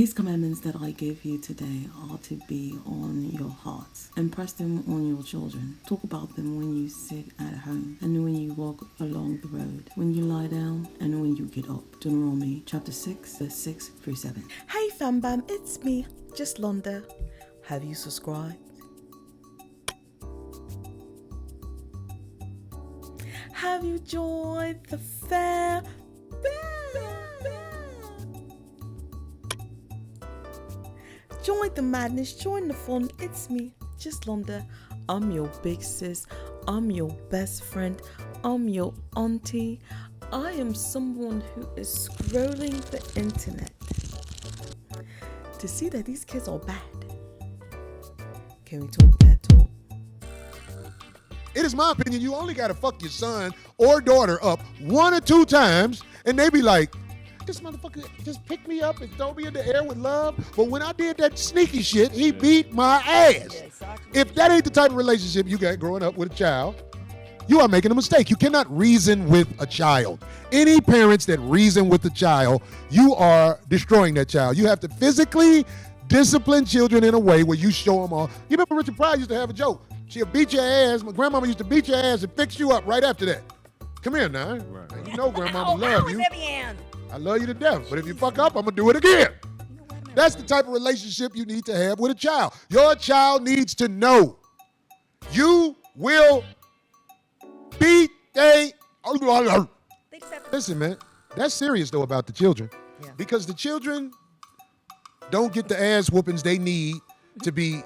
These commandments that I give you today are to be on your hearts. Impress them on your children. Talk about them when you sit at home and when you walk along the road, when you lie down and when you get up. Deuteronomy chapter 6, verse 6 through 7. Hey fam bam, it's me, just Londa. Have you subscribed? Have you joined the fair? Join the madness, join the fun. It's me, just Londa. I'm your big sis. I'm your best friend. I'm your auntie. I am someone who is scrolling the internet to see that these kids are bad. Can we talk that talk? It is my opinion, you only gotta fuck your son or daughter up 1 or 2 times, and they be like, this motherfucker just picked me up and throw me in the air with love. But when I did that sneaky shit, he beat my ass. Yeah, exactly. If that ain't the type of relationship you got growing up with a child, you are making a mistake. You cannot reason with a child. Any parents that reason with a child, you are destroying that child. You have to physically discipline children in a way where you show them all. You remember Richard Pryor used to have a joke. She'll beat your ass. My grandmama used to beat your ass and fix you up right after that. Come here now. Right. You know grandmama love you. I love you to death, but if you fuck up, I'm gonna do it again. That's the type of relationship you need to have with a child. Your child needs to know you will beat they. Listen, man, that's serious though about the children, because the children don't get the ass whoopings they need to be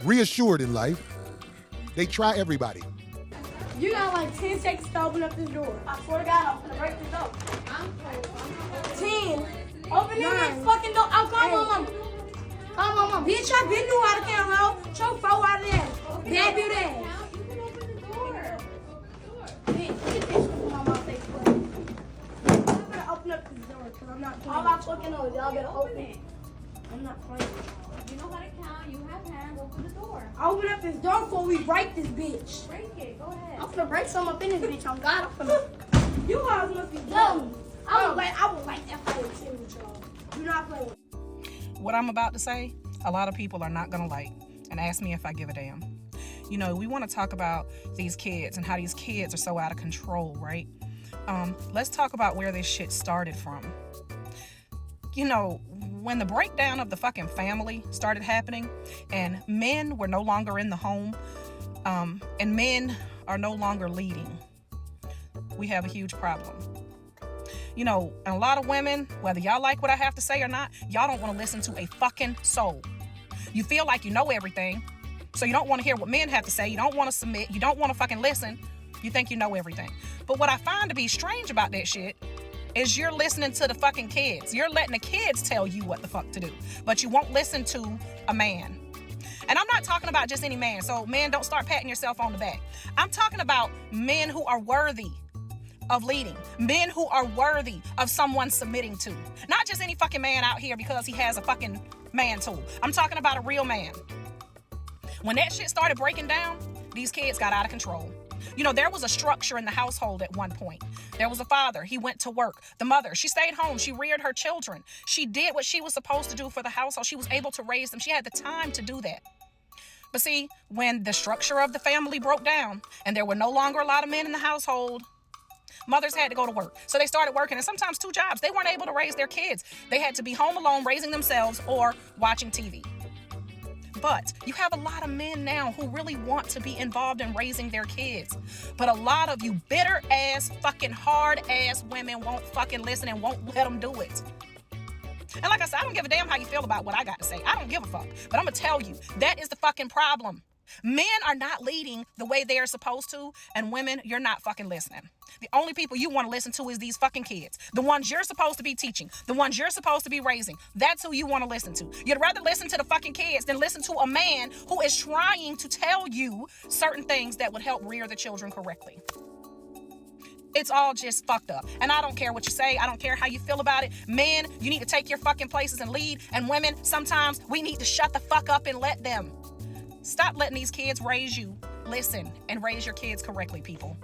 reassured in life. They try everybody. You got like 10 seconds to open up this door. I swear to God, I'm gonna break this door. 10. Open this fucking door. Oh, come on, mama. Come on, mama. Bitch, I been knew how to count, ho. Show 4 out of that. Bad dude ass. You can open the door. Bitch, get this shit on my face, please. I'm gonna open up this door, because I'm not playing. All I fucking know is y'all better open it. I'm not playing. You know how to count. You have hands. Open the door. Open up this door before we break this bitch. Break it. Go ahead. I'm finna break some up in this bitch. I'm God. I'm finna. You guys must be dumb. I would like that fight with y'all. Do not play with me. What I'm about to say, a lot of people are not gonna like and ask me if I give a damn. You know, we want to talk about these kids and how these kids are so out of control, right? Let's talk about where this shit started from. You know, when the breakdown of the fucking family started happening and men were no longer in the home, and men are no longer leading, we have a huge problem. You know, and a lot of women, whether y'all like what I have to say or not, y'all don't want to listen to a fucking soul. You feel like you know everything, so you don't want to hear what men have to say. You don't want to submit. You don't want to fucking listen. You think you know everything. But what I find to be strange about that shit is you're listening to the fucking kids. You're letting the kids tell you what the fuck to do, but you won't listen to a man. And I'm not talking about just any man, so men, don't start patting yourself on the back. I'm talking about men who are worthy of leading, men who are worthy of someone submitting to. Not just any fucking man out here because he has a fucking man tool. I'm talking about a real man. When that shit started breaking down, these kids got out of control. You know, there was a structure in the household at one point. There was a father. He went to work. The mother, she stayed home. She reared her children. She did what she was supposed to do for the household. She was able to raise them. She had the time to do that. But see, when the structure of the family broke down and there were no longer a lot of men in the household, mothers had to go to work. So they started working, and sometimes 2 jobs. They weren't able to raise their kids. They had to be home alone raising themselves or watching TV. But you have a lot of men now who really want to be involved in raising their kids. But a lot of you bitter ass, fucking hard ass women won't fucking listen and won't let them do it. And like I said, I don't give a damn how you feel about what I got to say. I don't give a fuck. But I'm going to tell you, that is the fucking problem. Men are not leading the way they are supposed to, and women, you're not fucking listening. The only people you want to listen to is these fucking kids. The ones you're supposed to be teaching. The ones you're supposed to be raising. That's who you want to listen to. You'd rather listen to the fucking kids than listen to a man who is trying to tell you certain things that would help rear the children correctly. It's all just fucked up. And I don't care what you say. I don't care how you feel about it. Men, you need to take your fucking places and lead. And women, sometimes we need to shut the fuck up and let them. Stop letting these kids raise you. Listen and raise your kids correctly, people.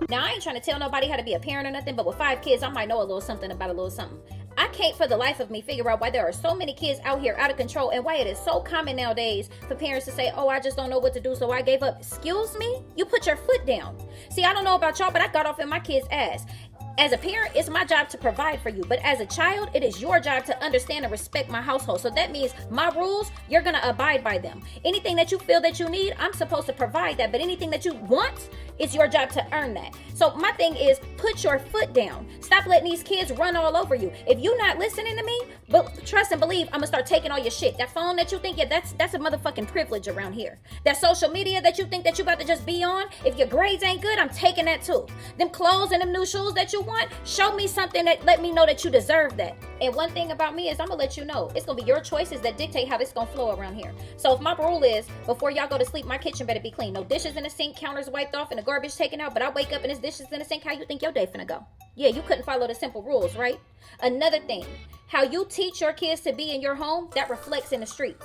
Now, I ain't trying to tell nobody how to be a parent or nothing, but with 5 kids, I might know a little something about a little something. I can't for the life of me figure out why there are so many kids out here out of control and why it is so common nowadays for parents to say, oh, I just don't know what to do, so I gave up. Excuse me? You put your foot down. See, I don't know about y'all, but I got off in my kid's ass. As a parent, it's my job to provide for you. But as a child, it is your job to understand and respect my household. So that means my rules, you're going to abide by them. Anything that you feel that you need, I'm supposed to provide that. But anything that you want, it's your job to earn that. So my thing is, put your foot down. Stop letting these kids run all over you. If you're not listening to me, but trust and believe, I'm going to start taking all your shit. That phone that you think, yeah, that's a motherfucking privilege around here. That social media that you think that you about to just be on, if your grades ain't good, I'm taking that too. Them clothes and them new shoes that you want, show me something that let me know that you deserve that. And one thing about me is I'm going to let you know, it's going to be your choices that dictate how this going to flow around here. So if my rule is, before y'all go to sleep, my kitchen better be clean. No dishes in the sink, counters wiped off, and the garbage taken out, but I wake up and there's dishes in the sink, how you think your day finna go? Yeah, you couldn't follow the simple rules, right? Another thing, how you teach your kids to be in your home, that reflects in the streets.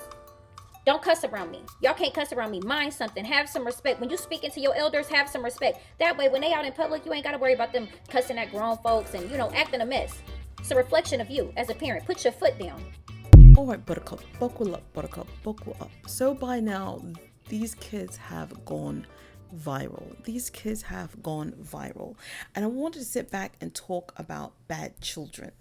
Don't cuss around me. Y'all can't cuss around me. Mind something. Have some respect. When you speaking to your elders, have some respect. That way, when they out in public, you ain't got to worry about them cussing at grown folks and, acting a mess. It's a reflection of you as a parent. Put your foot down. All right, Buttercup, buckle up, Buttercup, buckle up. So by now, these kids have gone viral. These kids have gone viral. And I wanted to sit back and talk about bad children.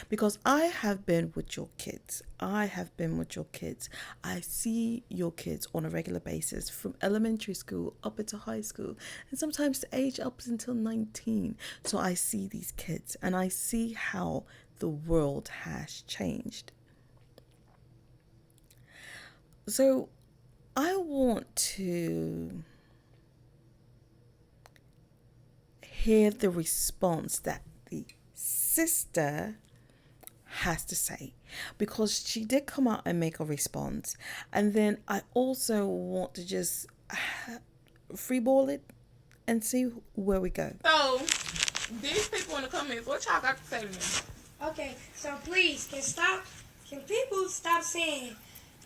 Because I have been with your kids. I see your kids on a regular basis from elementary school up into high school and sometimes the age up until 19. So I see these kids and I see how the world has changed. So I want to hear the response that the sister has to say, because she did come out and make a response. And then I also want to just freeball it and see where we go. So, these people in the comments, what y'all got to say to me? Okay, so please, can people stop saying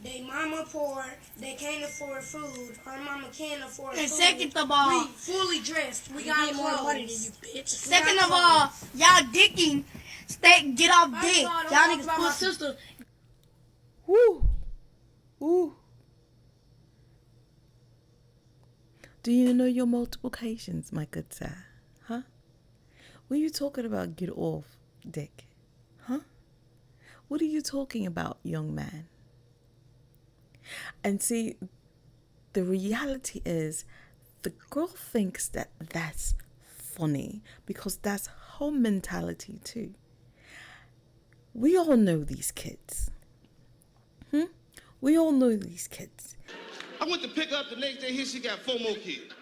they mama poor, they can't afford food, her mama can't afford And food. second of all, we fully dressed, we got more money than you, bitch. second of all, y'all dicking, get off dick. Y'all niggas put sister. Ooh. Do you know your multiplications, my good sir? Huh? What are you talking about, get off, dick? Huh? What are you talking about, young man? And see, the reality is the girl thinks that that's funny because that's her mentality too. We all know these kids. We all know these kids. I went to pick her up the next day. Here she got 4 more kids.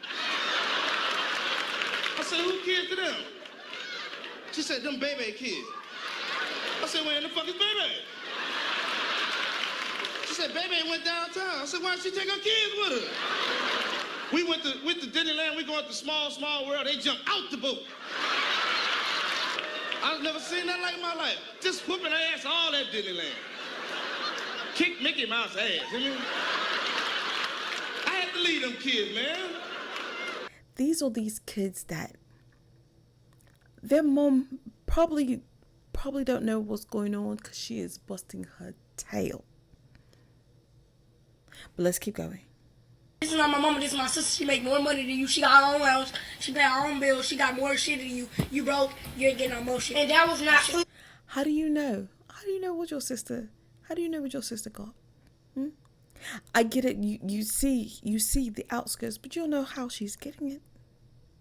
I said, who kids to them? She said, them baby kids. I said, where in the fuck is baby? She said, baby went downtown. I said, why don't she take her kids with her? We went to Disneyland. We going to small world. They jumped out the boat. I've never seen nothing like in my life. Just whooping her ass all at Disneyland. Kick Mickey Mouse ass. You know? I had to leave them kids, man. These are these kids that their mom probably don't know what's going on because she is busting her tail. But let's keep going. This is not my mama, this is my sister. She make more money than you. She got her own house. She pay her own bills. She got more shit than you. You broke. You ain't getting no more shit. And that was not true. How do you know? How do you know what your sister got? I get it. You see the outskirts, but you don't know how she's getting it.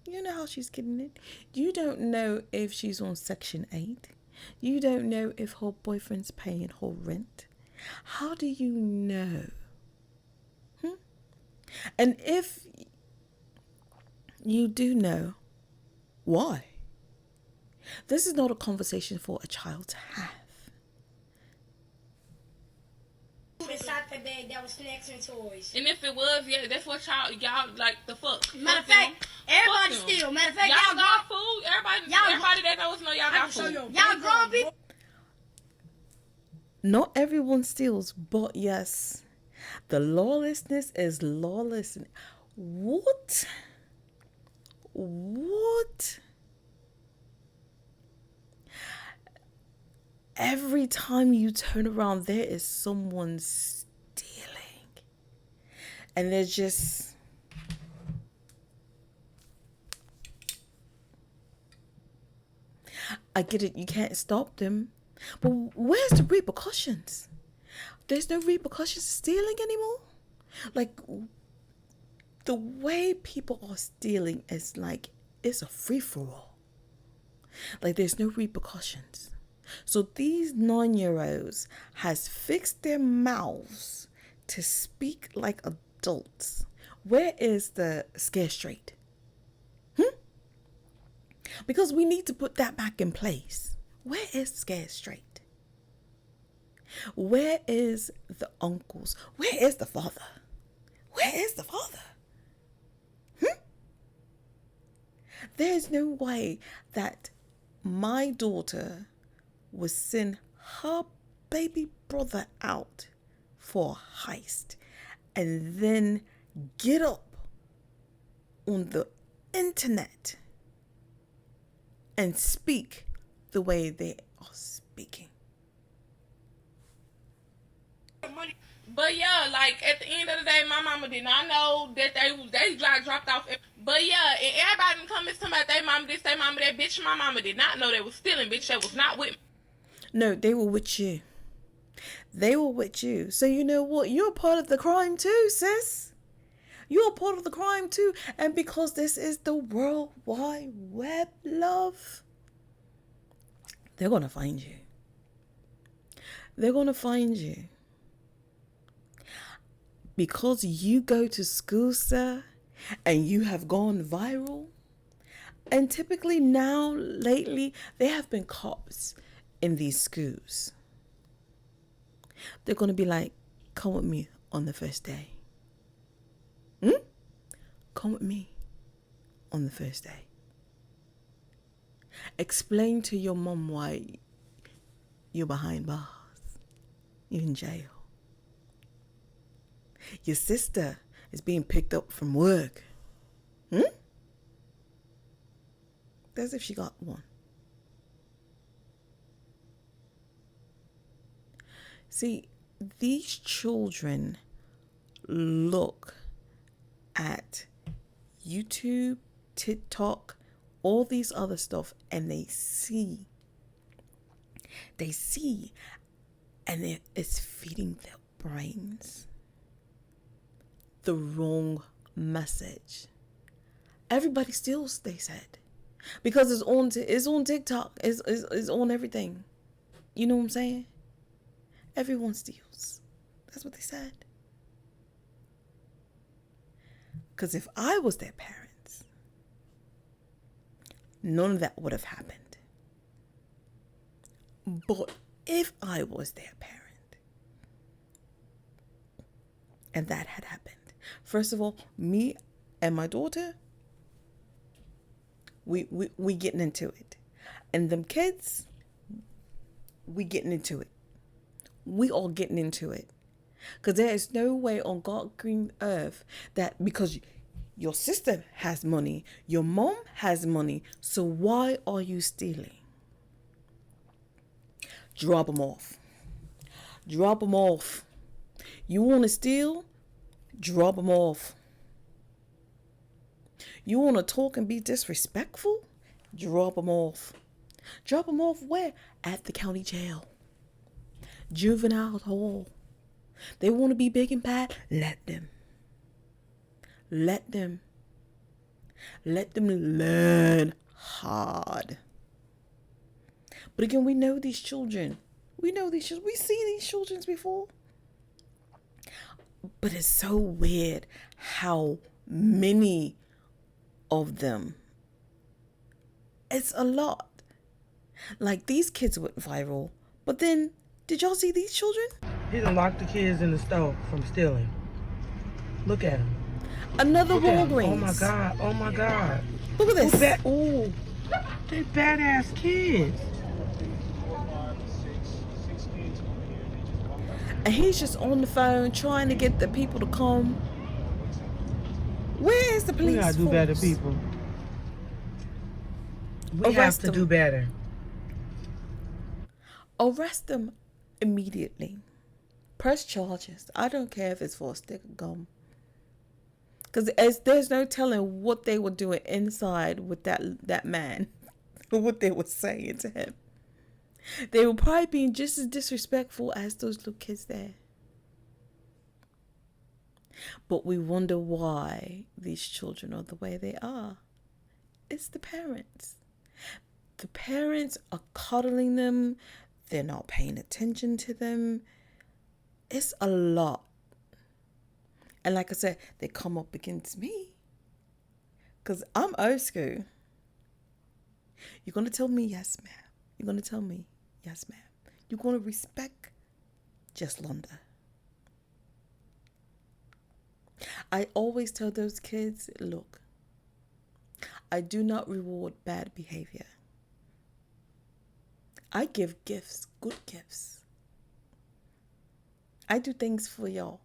You know how she's getting it. You don't know if she's on Section 8. You don't know if her boyfriend's paying her rent. How do you know? And if you do know, why? This is not a conversation for a child to have. Inside the bag, that was snacks and toys. And if it was, yeah, that's what y'all like the fuck. Matter of fact, everybody steal. Matter of fact, y'all got food. Everybody that knows know y'all got food. Y'all grown people. Not everyone steals, but yes, the lawlessness is lawless. What? every time you turn around, there is someone stealing. And they're just... I get it, you can't stop them. But where's the repercussions? There's no repercussions to stealing anymore. Like, the way people are stealing is like, it's a free-for-all. Like, there's no repercussions. So these 9-year-olds has fixed their mouths to speak like adults. Where is the scare straight? Because we need to put that back in place. Where is scare straight? Where is the uncles? Where is the father? Where is the father? There's no way that my daughter would send her baby brother out for a heist and then get up on the internet and speak the way they are speaking. But yeah, like at the end of the day, my mama did not know that they dropped off. But yeah, and everybody done come and talking about their mama this, their mama that. Bitch, my mama did not know they was stealing. Bitch, they was not with me. No, they were with you. They were with you. So you know what? You're part of the crime too, sis. You're part of the crime too. And because this is the World Wide Web, love, they're going to find you. They're going to find you. Because you go to school, sir, and you have gone viral. And typically now, lately, there have been cops in these schools. They're going to be like, come with me on the first day. Come with me on the first day. Explain to your mom why you're behind bars. You're in jail. Your sister is being picked up from work. As if she got one. See, these children look at YouTube, TikTok, all these other stuff, and they see, and it's feeding their brains the wrong message. Everybody steals, they said, because it's on TikTok, it's on everything. You know what I'm saying? Everyone steals. That's what they said. Because if I was their parents, none of that would have happened. But if I was their parent, and that had happened, first of all, me and my daughter, we getting into it. And them kids, we getting into it. We all getting into it. Because there is no way on God's green earth that because your sister has money, your mom has money, so why are you stealing? Drop them off. Drop them off. You want to steal? Drop them off. You want to talk and be disrespectful? Drop them off. Drop them off where? At the county jail. Juvenile hall. They want to be big and bad? Let them. Let them. Let them learn hard. But again, we know these children. We know these children. We see these children before. But it's so weird how many of them. It's a lot. Like, these kids went viral. But then, did y'all see these children? He done locked the kids in the stove from stealing. Look at him. Another Walgreens. Oh my God. Oh my God. Look at this. Ooh, they badass kids. And he's just on the phone trying to get the people to come. Where is the police? We gotta do better, people. We have to do better. arrest them immediately. Press charges. I don't care if it's for a stick of gum. Because there's no telling what they were doing inside with that man. What they were saying to him. They were probably being just as disrespectful as those little kids there. But we wonder why these children are the way they are. It's the parents. The parents are coddling them. They're not paying attention to them. It's a lot. And like I said, they come up against me. Because I'm old school. You're going to tell me yes, ma'am. You're going to tell me yes, ma'am. You're going to respect just Londa. I always tell those kids, look, I do not reward bad behavior. I give gifts, good gifts. I do things for y'all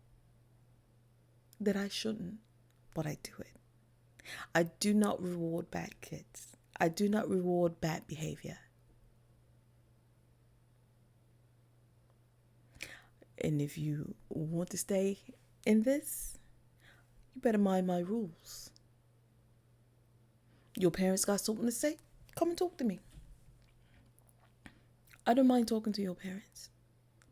that I shouldn't, but I do it. I do not reward bad kids. I do not reward bad behavior. And if you want to stay in this, you better mind my rules. Your parents got something to say? Come and talk to me. I don't mind talking to your parents.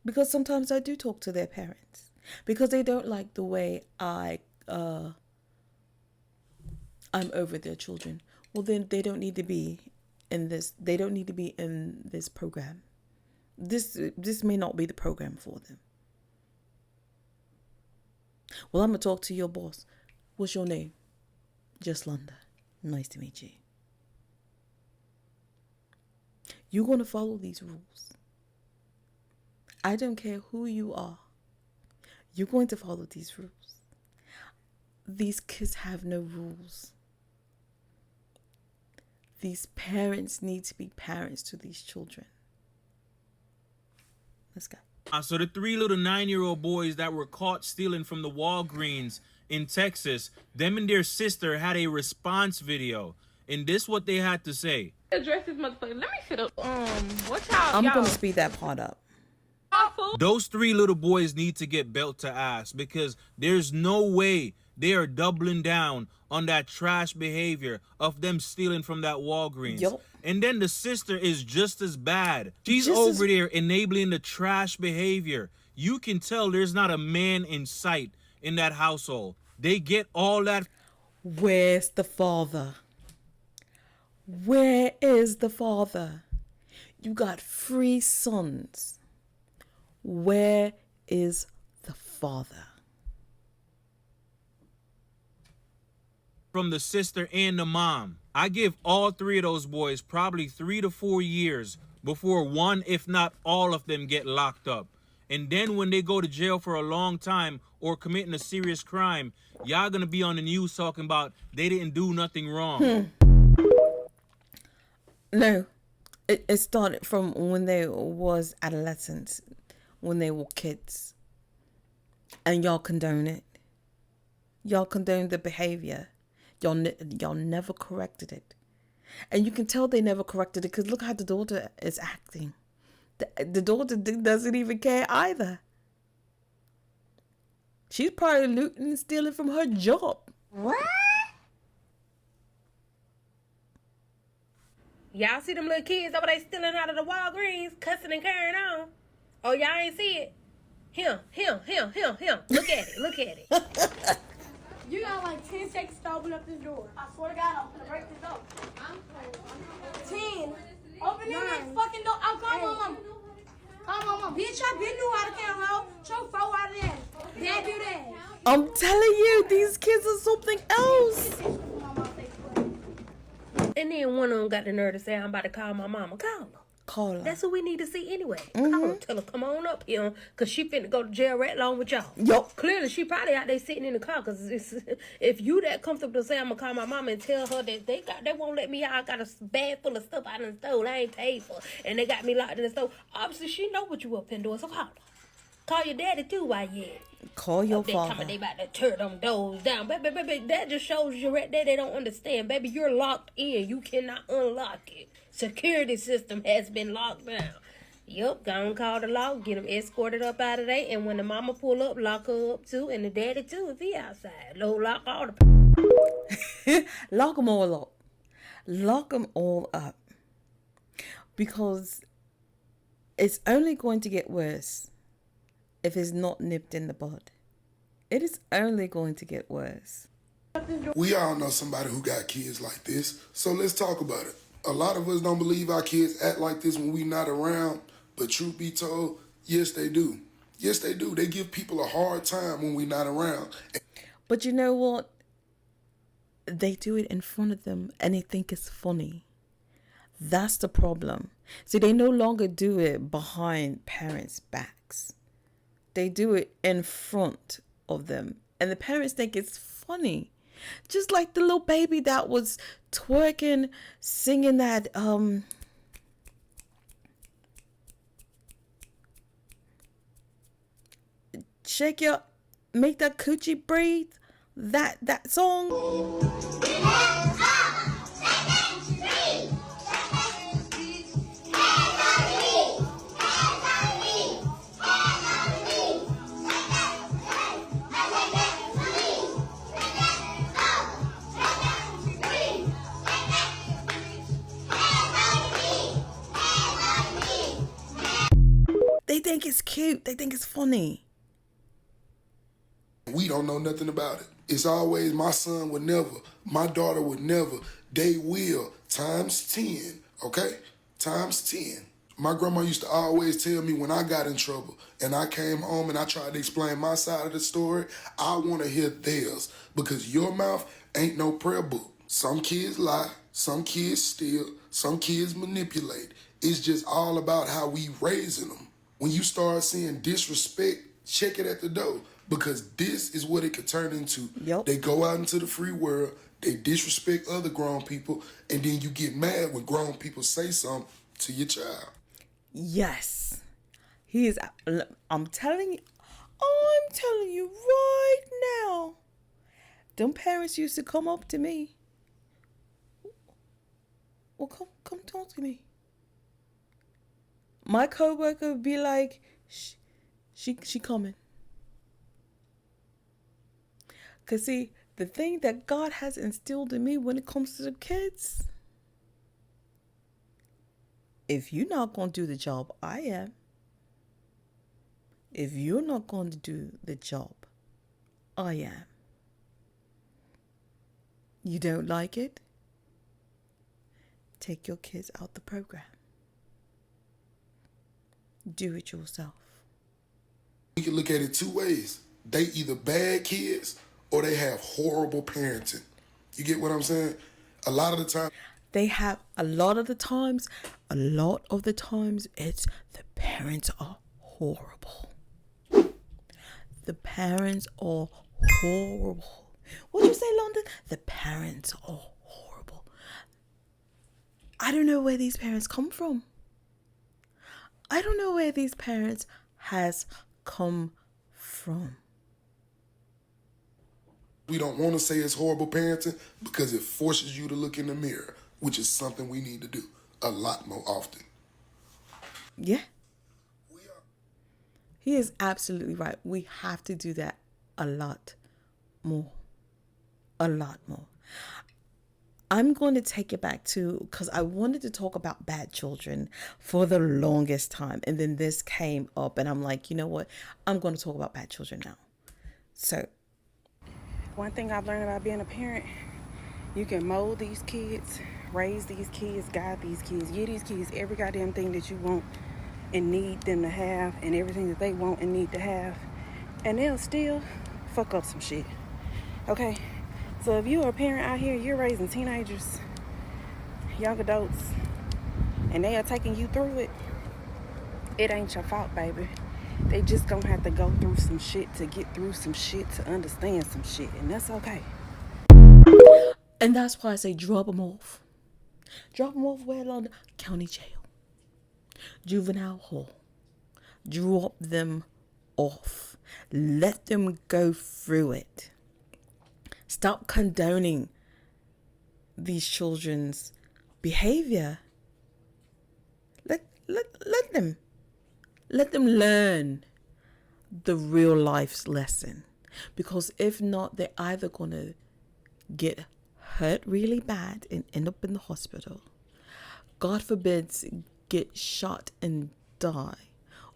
Because sometimes I do talk to their parents. Because they don't like the way I'm over their children. Well, then they don't need to be in this. They don't need to be in this program. This may not be the program for them. Well, I'm going to talk to your boss. What's your name? Just Londa. Nice to meet you. You're going to follow these rules. I don't care who you are. You're going to follow these rules. These kids have no rules. These parents need to be parents to these children. Let's go. So the 3 little 9-year-old boys that were caught stealing from the Walgreens in Texas, them and their sister had a response video. And this what they had to say. Address this motherfucker. Let me sit up. What y'all? I'm going to speed that part up. Those 3 little boys need to get belt to ass because there's no way they are doubling down on that trash behavior of them stealing from that Walgreens. Yep. And then the sister is just as bad. She's over there enabling the trash behavior. You can tell there's not a man in sight in that household. They get all that. Where's the father? Where is the father? You got 3 sons. Where is the father? From the sister and the mom. I give all 3 of those boys probably 3 to 4 years before one, if not all of them, get locked up. And then when they go to jail for a long time or committing a serious crime, y'all gonna be on the news talking about they didn't do nothing wrong. No, it started from when they was adolescents, when they were kids. And y'all condone it. Y'all condone the behavior. Y'all never corrected it. And you can tell they never corrected it because look how the daughter is acting. The daughter doesn't even care either. She's probably looting and stealing from her job. What? Y'all see them little kids over there stealing out of the Walgreens, cussing and carrying on? Oh, y'all ain't see it? Him. Look at it. You got like 10 seconds to open up this door. I swear to God, I'm gonna break this up. 10. Open this fucking door. I'll call my mama. Call my mama. Bitch, I been knew how to count, ho. Choke 4 out of that. Dad do that. I'm telling you, these kids are something else. And then one of them got the nerve to say, I'm about to call my mama. Call her. Call her. That's what we need to see anyway. Call her. Tell her, come on up here, because she finna go to jail right along with y'all. Yup. Clearly, she probably out there sitting in the car, because if you that comfortable to say, I'm going to call my mama and tell her that they won't let me out, I got a bag full of stuff I done stole, I ain't paid for, and they got me locked in the store. Obviously, she know what you up in doing, so call her. Call your daddy, too, while you at it. Call your father. They about to tear them doors down. Baby, that just shows you right there they don't understand. Baby, you're locked in. You cannot unlock it. Security system has been locked down. Yup, go and call the law, get them escorted up out of there, and when the mama pull up, lock her up too, and the daddy too if he outside. Lock all the... Lock them all up. Lock them all up. Because it's only going to get worse if it's not nipped in the bud. It is only going to get worse. We all know somebody who got kids like this, so let's talk about it. A lot of us don't believe our kids act like this when we not around, but truth be told, yes they do. Yes they do. They give people a hard time when we not around. But you know what? They do it in front of them and they think it's funny. That's the problem. See, they no longer do it behind parents' backs. They do it in front of them. And the parents think it's funny. Just like the little baby that was twerking, singing that, shake your, make that coochie breathe, that song. They think it's cute. They think it's funny. We don't know nothing about it. It's always my son would never, my daughter would never, they will, times 10, okay? Times 10. My grandma used to always tell me when I got in trouble and I came home and I tried to explain my side of the story, I want to hear theirs because your mouth ain't no prayer book. Some kids lie, some kids steal, some kids manipulate. It's just all about how we raising them. When you start seeing disrespect, check it at the door. Because this is what it could turn into. Yep. They go out into the free world, they disrespect other grown people, and then you get mad when grown people say something to your child. Yes. He is, I'm telling you right now. Them parents used to come up to me. Well, come talk to me. My coworker would be like, she coming. Because see, the thing that God has instilled in me when it comes to the kids, if you're not going to do the job, I am. If you're not going to do the job, I am. You don't like it? Take your kids out the program. Do it yourself. We can look at it two ways. They either bad kids or they have horrible parenting. You get what I'm saying? A lot of the time, a lot of the times, it's the parents are horrible. The parents are horrible. What'd you say, Londa? The parents are horrible. I don't know where these parents come from. I don't know where these parents has come from. we don't want to say it's horrible parenting because it forces you to look in the mirror, which is something we need to do a lot more often. Yeah. He is absolutely right. We have to do that a lot more. A lot more. I'm going to take it back to, because I wanted to talk about bad children for the longest time. And then this came up and I'm like, you know what? I'm going to talk about bad children now. So. One thing I've learned about being a parent, you can mold these kids, raise these kids, guide these kids, give these kids every goddamn thing that you want and need them to have and everything that they want and need to have. And they'll still fuck up some shit. Okay? So if you're a parent out here, you're raising teenagers, young adults, and they are taking you through it, it ain't your fault, baby. They just gonna have to go through some shit to get through some shit to understand some shit, and that's okay. And that's why I say drop them off. Drop them off where, Londa? County jail. Juvenile hall. Drop them off. Let them go through it. Stop condoning these children's behavior. Let them. Let them learn the real life's lesson. Because if not, they're either going to get hurt really bad and end up in the hospital. God forbids, get shot and die.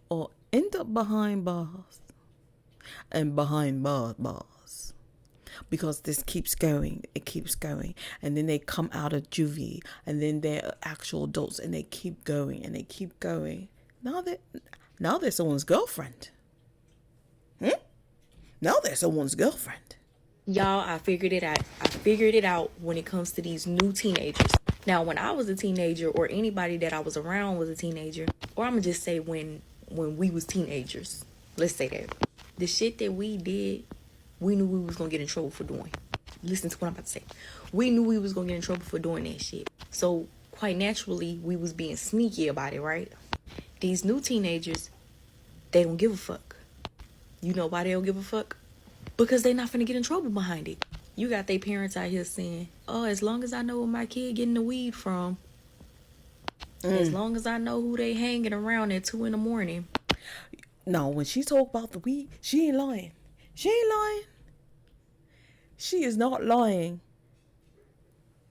Or end up behind bars. And behind bars. Because this keeps going. It keeps going. And then they come out of juvie. And then they're actual adults. And they keep going. And they keep going. Now they're someone's girlfriend. Now they're someone's girlfriend. Y'all, I figured it out. I figured it out when it comes to these new teenagers. Now, when I was a teenager, or anybody that I was around was a teenager, or I'm going to just say when we was teenagers, let's say that, the shit that we did, we knew we was going to get in trouble for doing. Listen to what I'm about to say. We knew we was going to get in trouble for doing that shit. So, quite naturally, we was being sneaky about it, right? These new teenagers, they don't give a fuck. You know why they don't give a fuck? Because they not finna get in trouble behind it. You got their parents out here saying, oh, as long as I know where my kid getting the weed from, as long as I know who they hanging around at 2 a.m. No, when she talk about the weed, she ain't lying. She ain't lying. She is not lying.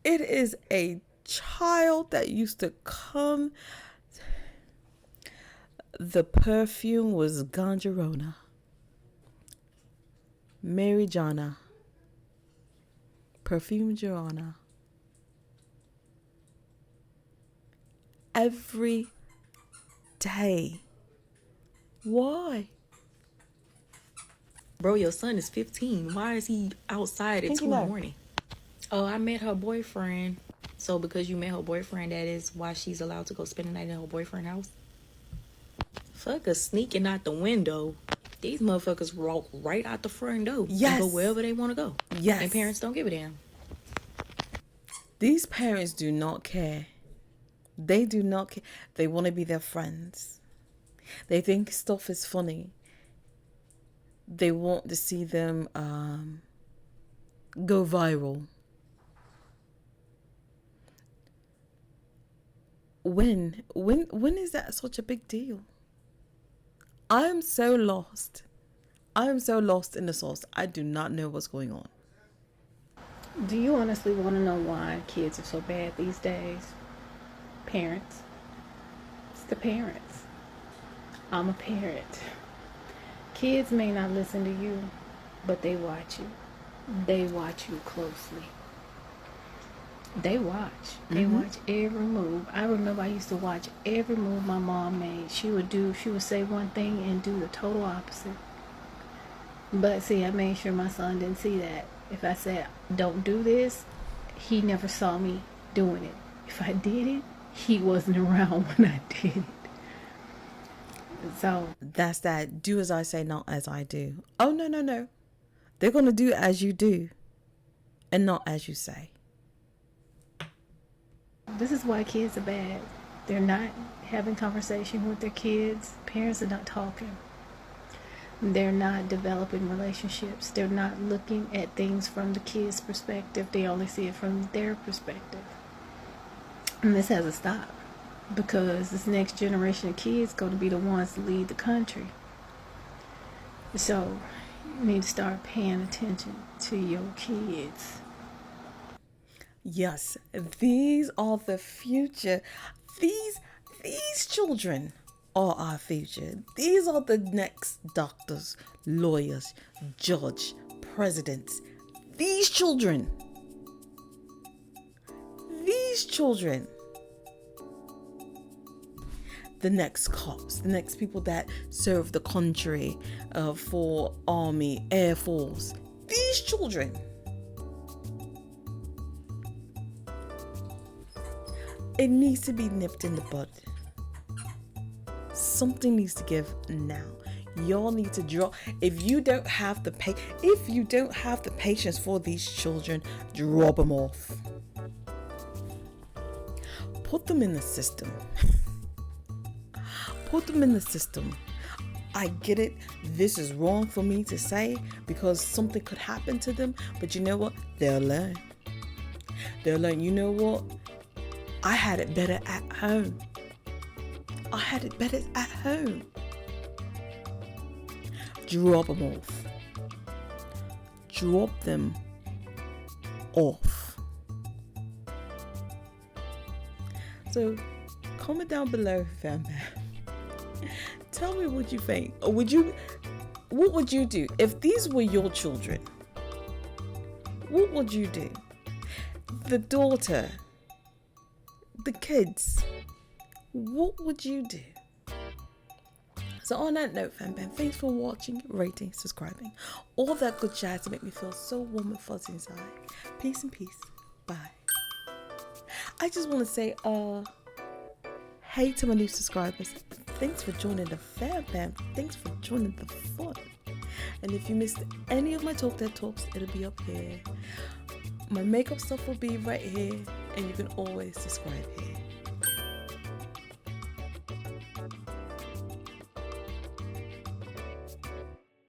It is a child that used to come. The perfume was Ganjarona. Mary Jana. Perfume Joanna. Every day. Why? Bro, your son is 15. Why is he outside at 2 in the morning? Oh, I met her boyfriend. So because you met her boyfriend, that is why she's allowed to go spend the night in her boyfriend's house? Fuck us sneaking out the window. These motherfuckers walk right out the front door. Yes. And go wherever they want to go. Yes. And parents don't give a damn. These parents do not care. They do not care. They want to be their friends. They think stuff is funny. They want to see them go viral. When is that such a big deal? I am so lost. I am so lost in the sauce. I do not know what's going on. Do you honestly want to know why kids are so bad these days? Parents. It's the parents. I'm a parent. Kids may not listen to you, but they watch you. They watch you closely. They watch. They watch every move. I remember I used to watch every move my mom made. She would say one thing and do the total opposite. But see, I made sure my son didn't see that. If I said, don't do this, he never saw me doing it. If I did it, he wasn't around when I did it. So that's that. Do as I say, not as I do. Oh, no. They're going to do as you do and not as you say. This is why kids are bad. They're not having conversation with their kids. Parents are not talking. They're not developing relationships. They're not looking at things from the kids' perspective. They only see it from their perspective. And this has to stop, because this next generation of kids going to be the ones to lead the country. So you need to start paying attention to your kids. Yes, these are the future. These children are our future. These are the next doctors, lawyers, judge, presidents. These children. The next cops, the next people that serve the country for Army, Air Force. These children. It needs to be nipped in the bud. Something needs to give now. Y'all need to draw. If you don't have the patience for these children, drop them off. Put them in the system. Put them in the system. I get it. This is wrong for me to say because something could happen to them. But you know what? They'll learn. You know what? I had it better at home. drop them off. Drop them off. So comment down below, fam. Tell me what you think. Or what would you do if these were your children? What would you do? The daughter, the kids, what would you do? So on that note, fam, thanks for watching, rating, subscribing, all that good jazz to make me feel so warm and fuzzy inside. Peace and peace. Bye. I just want to say, hey to my new subscribers. Thanks for joining the fam. Thanks for joining the fun. And if you missed any of my Talk That Talks, it'll be up here. My makeup stuff will be right here, and you can always subscribe here.